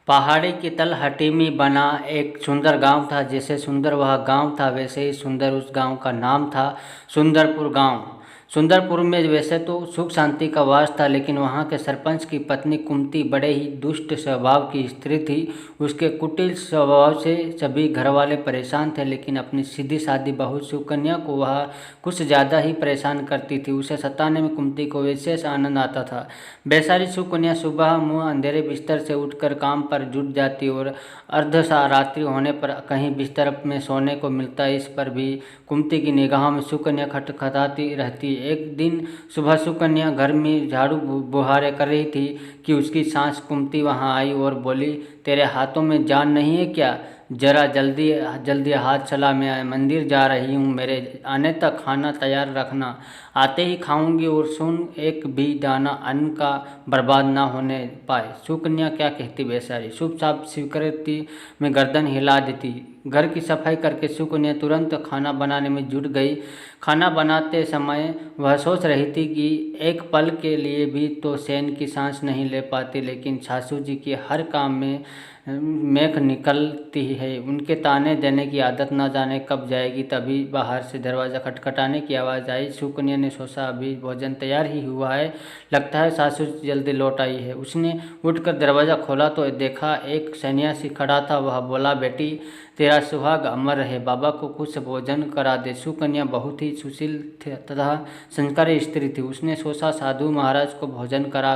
पहाड़ी की तलहटी में बना एक सुंदर गांव था। जैसे सुंदर वह गांव था वैसे ही सुंदर उस गांव का नाम था सुंदरपुर गांव। सुंदरपुर में वैसे तो सुख शांति का वास था, लेकिन वहां के सरपंच की पत्नी कुंती बड़े ही दुष्ट स्वभाव की स्त्री थी। उसके कुटिल स्वभाव से सभी घरवाले परेशान थे, लेकिन अपनी सीधी सादी बहू सुकन्या को वह कुछ ज़्यादा ही परेशान करती थी। उसे सताने में कुंती को विशेष आनंद आता था। बेचारी सुकन्या सुबह मुँह अंधेरे बिस्तर से उठकर काम पर जुट जाती और अर्धसा रात्रि होने पर कहीं बिस्तर में सोने को मिलता। इस पर भी कुंती की निगाहों में सुकन्या खटखटाती रहती। एक दिन सुबह सुकन्या घर में झाड़ू बुहारे कर रही थी कि उसकी सास कुंती वहां आई और बोली, तेरे हाथों में जान नहीं है क्या? जरा जल्दी जल्दी हाथ चला, मैं मंदिर जा रही हूँ, मेरे आने तक खाना तैयार रखना, आते ही खाऊंगी और सुन एक भी दाना अन्न का बर्बाद ना होने पाए। सुकन्या क्या कहती बेचारी, चुपचाप स्वीकृति में गर्दन हिला देती। घर की सफाई करके सुकन्या तुरंत खाना बनाने में जुट गई। खाना बनाते समय वह सोच रही थी कि एक पल के लिए भी तो चैन की सांस नहीं ले पाती, लेकिन सासू जी के हर काम में मेख निकलती है। उनके ताने देने की आदत न जाने कब जाएगी। तभी बाहर से दरवाज़ा खटखटाने की आवाज़ आई। सुकन्या ने सोचा अभी भोजन तैयार ही हुआ है, लगता है सासू जल्दी लौट आई है। उसने उठकर दरवाज़ा खोला तो देखा एक सन्यासी खड़ा था। वह बोला, बेटी तेरा सुहाग अमर रहे, बाबा को कुछ भोजन करा दे। सुकन्या बहुत ही सुशील तथा संस्कारी स्त्री थी। उसने सोचा साधु महाराज को भोजन करा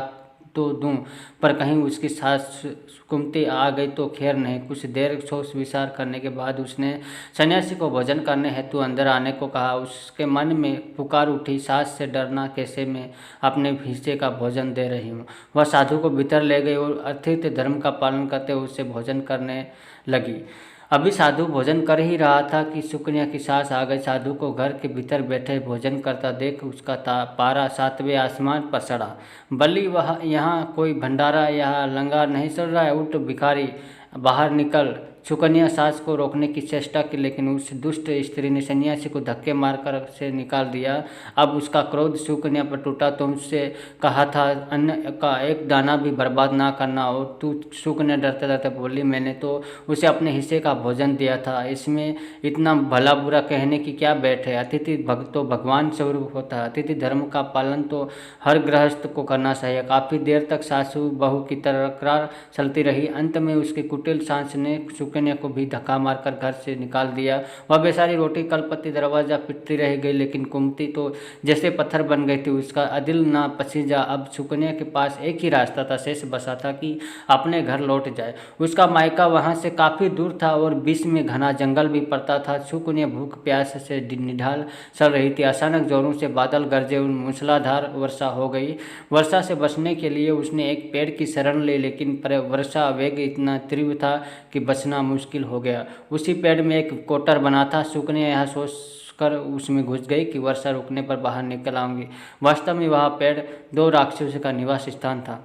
तो दूं, पर कहीं उसकी सास कुंती आ गई तो खैर नहीं। कुछ देर सोच विचार करने के बाद उसने सन्यासी को भोजन करने हेतु अंदर आने को कहा। उसके मन में पुकार उठी, सास से डरना कैसे, मैं अपने हिस्से का भोजन दे रही हूँ। वह साधु को भीतर ले गई और अतिथि धर्म का पालन करते हुए उससे भोजन करने लगी। अभी साधु भोजन कर ही रहा था कि सुकन्या की सास आ गई। साधु को घर के भीतर बैठे भोजन करता देख उसका पारा सातवें आसमान पर चढ़ा। बल्ली, वह यहाँ कोई भंडारा या लंगर नहीं चल रहा है, उठ भिखारी बाहर निकल। सुकन्या सास को रोकने की चेष्टा की, लेकिन उस दुष्ट स्त्री ने सन्यासी को धक्के मारकर से निकाल दिया। अब उसका क्रोध सुकन्या पर टूटा तो उससे कहा था अन्न का एक दाना भी बर्बाद ना करना, और तू? सुकन्या डरते डरते बोली, मैंने तो उसे अपने हिस्से का भोजन दिया था, इसमें इतना भला बुरा कहने की क्या बैठ है? अतिथि तो भगवान स्वरूप होता है। अतिथि धर्म का पालन तो हर गृहस्थ को करना चाहिए। काफ़ी देर तक सासू बहू की तकरार चलती रही। अंत में उसकी कुटिल सास ने सुकन्या को भी धक्का मारकर घर से निकाल दिया। वह बेचारी रोटी कलपति दरवाजा पिटती रह गई, लेकिन कुंती तो जैसे पत्थर बन गई थी। उसका अदिल ना पसीजा। अब सुकन्या के पास एक ही रास्ता था, शेष बचा था कि अपने घर लौट जाए। उसका मायका वहां से काफ़ी दूर था और बीच में घना जंगल भी पड़ता था। सुकन्या भूख प्यास से निढाल चल रही थी। अचानक जोरों से बादल गरजे और मूसलाधार वर्षा हो गई। वर्षा से बचने के लिए उसने एक पेड़ की शरण ली, लेकिन वर्षा वेग इतना तीव्र था कि बचना मुश्किल हो गया। उसी पेड़ में एक कोटर बना था। सुकन्या यह सोच कर उसमें घुस गई कि वर्षा रुकने पर बाहर निकल आऊंगी। वास्तव में वह पेड़ दो राक्षसों का निवास स्थान था।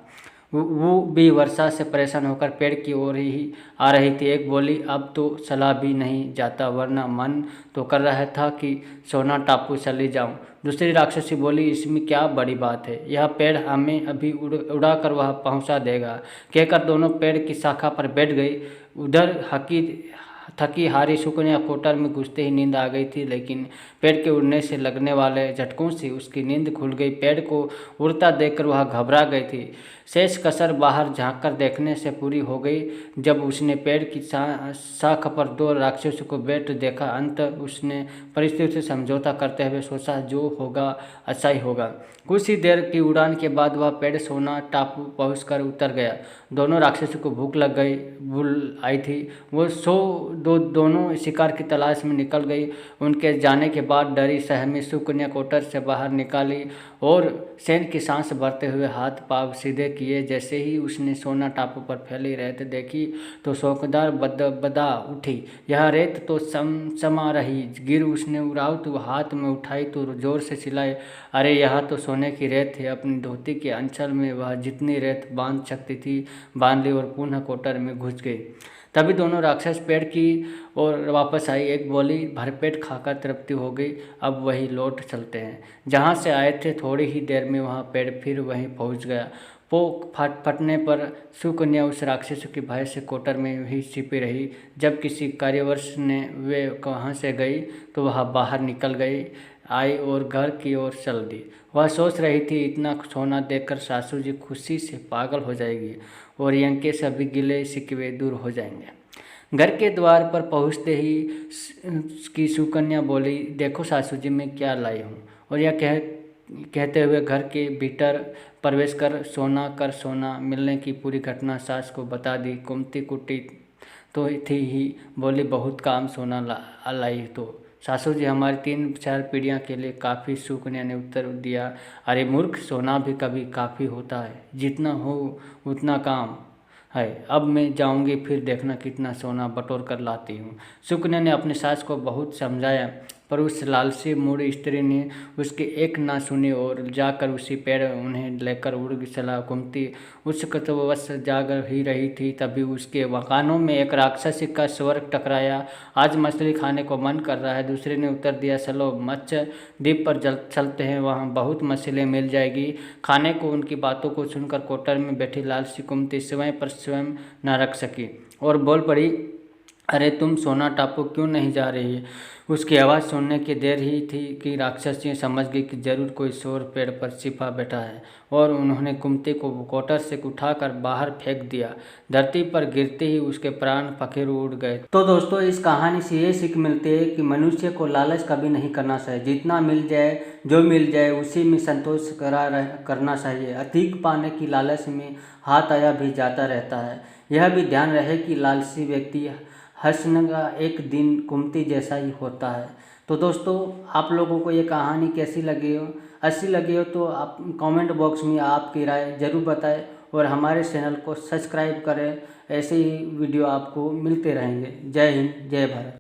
वो भी वर्षा से परेशान होकर पेड़ की ओर ही आ रही थी। एक बोली, अब तो चला भी नहीं जाता, वरना मन तो कर रहा था कि सोना टापू चली जाऊं। दूसरी राक्षसी बोली, इसमें क्या बड़ी बात है, यह पेड़ हमें अभी उड़ा कर वह पहुंचा देगा। कहकर दोनों पेड़ की शाखा पर बैठ गई। उधर थकी हारी सुकन्या कोटर में घुसते ही नींद आ गई थी, लेकिन पेड़ के उड़ने से लगने वाले झटकों से उसकी नींद खुल गई। पेड़ को उड़ता देखकर वह घबरा गई थी। शेष कसर बाहर झांककर देखने से पूरी हो गई। जब उसने पेड़ की शाख पर दो राक्षसों को बैठ देखा, अंत उसने परिस्थिति से समझौता करते हुए सोचा, जो होगा अच्छा ही होगा। कुछ ही देर की उड़ान के बाद वह पेड़ सोना टापू पहुंचकर उतर गया। दोनों राक्षसों को भूख लग गई, भूल आई थी। वो दोनों शिकार की तलाश में निकल गई। उनके जाने के बाद डरी सहमी सुकन्या कोटर से बाहर निकाली और चैन की सांस भरते हुए हाथ पांव सीधे किए। जैसे ही उसने सोना टापू पर फैली रेत देखी तो शौकदार बदा उठी। यह रेत तो समा रही। गिर उसने उड़ाऊ तो हाथ में उठाई तो जोर से चिल्लाई, अरे यह तो सोने की रेत है। अपनी धोती के अंचल में वह जितनी रेत बांध सकती थी बांध ली और पुनः कोटर में घुस गई। तभी दोनों राक्षस पेड़ की ओर वापस आई। एक बोली, भरपेट खाकर तृप्ति हो गई, अब वही लौट चलते हैं जहाँ से आए थे। थोड़ी ही देर में वहाँ पेड़ फिर वहीं पहुँच गया। फटने पर सुकन्या उस राक्षस के भय से कोटर में ही छिपी रही। जब किसी कार्यवश ने वे कहाँ से गई तो वह बाहर निकल गई आई और घर की ओर चल दी। वह सोच रही थी इतना सोना देखकर सासू जी खुशी से पागल हो जाएगी और यंके सभी गिले शिकवे दूर हो जाएंगे। घर के द्वार पर पहुंचते ही की सुकन्या बोली, देखो सासू जी मैं क्या लाई हूँ। और यह कहते हुए घर के भीतर प्रवेश कर सोना मिलने की पूरी घटना सास को बता दी। कुमती कुटी तो थी ही, बोली बहुत काम सोना लाई तो सासू जी हमारी 3-4 पीढ़ियाँ के लिए काफ़ी। सुकन्या ने उत्तर दिया, अरे मूर्ख, सोना भी कभी काफ़ी होता है, जितना हो उतना काम है। अब मैं जाऊंगी, फिर देखना कितना सोना बटोर कर लाती हूँ। सुकन्या ने अपनी सास को बहुत समझाया पर उस लालची मूढ़ स्त्री ने उसकी एक ना सुनी और जाकर उसी पेड़ उन्हें लेकर उड़ चला। कुमती उस कतवश जाग ही रही थी, तभी उसके कानों में एक राक्षसी का स्वर टकराया, आज मछली खाने को मन कर रहा है। दूसरे ने उत्तर दिया, चलो मत्स्य द्वीप पर चलते हैं, वहाँ बहुत मछलियाँ मिल जाएगी खाने को। उनकी बातों को सुनकर कोटर में बैठी लालची कुमती स्वयं पर स्वयं न रख सकी और बोल पड़ी, अरे तुम सोना टापू क्यों नहीं जा रही है। उसकी आवाज़ सुनने की देर ही थी कि राक्षसी समझ गई कि जरूर कोई शोर पेड़ पर छिपा बैठा है और उन्होंने कुमती को कोटर से उठाकर बाहर फेंक दिया। धरती पर गिरते ही उसके प्राण पखेरु उड़ गए। तो दोस्तों इस कहानी से ये सीख मिलती है कि मनुष्य को लालच कभी नहीं करना चाहिए। जितना मिल जाए, जो मिल जाए उसी में संतोष करना चाहिए। अधिक पाने की लालच में हाथ आया भी जाता रहता है। यह भी ध्यान रहे कि लालची व्यक्ति हंसने का एक दिन कुमती जैसा ही होता है। तो दोस्तों आप लोगों को ये कहानी कैसी लगी हो, अच्छी लगी हो तो आप कमेंट बॉक्स में आपकी राय ज़रूर बताएं और हमारे चैनल को सब्सक्राइब करें। ऐसे ही वीडियो आपको मिलते रहेंगे। जय हिंद, जय भारत।